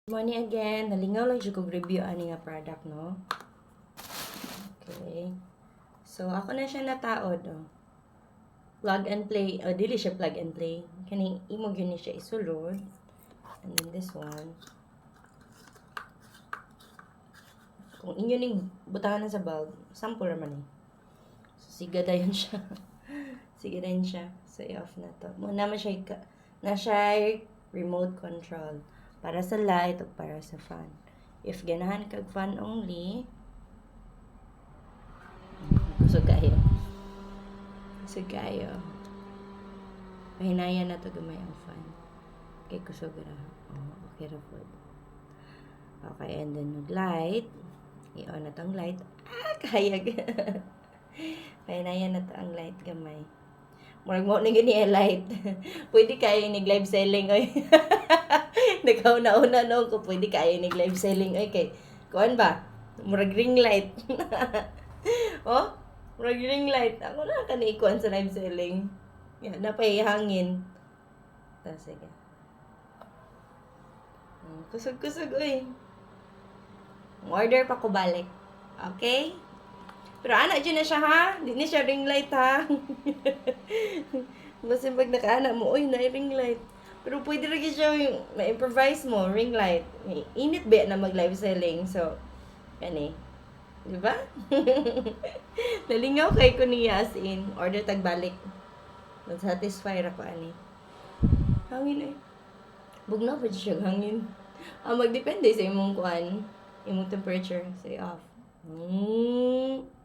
Morning again. Nalingaw lang siya kong review ani nga product, no? Okay. So, ako na siya nataod, oh. Plug and play. Oh, dili siya plug and play. Kaning imo gyud ni siya isulod. And then this one. Kung inyo ning butahan sa bulb, sample naman eh. So, siga dayon siya. Siga dayon siya. So, i-off na to. Muna man siya na siya remote control. Para sa light o para sa fan. If ganahan kag fan only, kusog kayo. Kusog kayo. Pahinayan na to gamay ang fan. Okay, kusog ra. Oh, okay ra po. Okay, and then mag-light. I-on na tong light. Kayag. Pahinayan na to ang light gamay. Murag mo na gini light. Pwede kayo nig-live selling, oy. Nagkauna-una no ko pwede kayo nig-live selling, oy. Kay, kuan ba? Murag ring light. Oh, murag ring light. Ako na kanikuan sa live selling. Yan, napay hangin. Sige. Kusog-kusog, oy. Order pa ko balik. Okay? Pero anak dyan na siya, ha? Di na siya ring light, ha? Basta pag nakaana mo, uy, na-ring light. Pero pwede rin siya yung ma-improvise mo, ring light. Init ba na mag-live selling? So, yan eh. Diba? Nalingaw kay ko niya as in. Order tagbalik. Nag-satisfy ra ko, ani. Hangin eh. Bugnaw pa siya hangin. Magdepende sa imong kuan, imong temperature. Say off.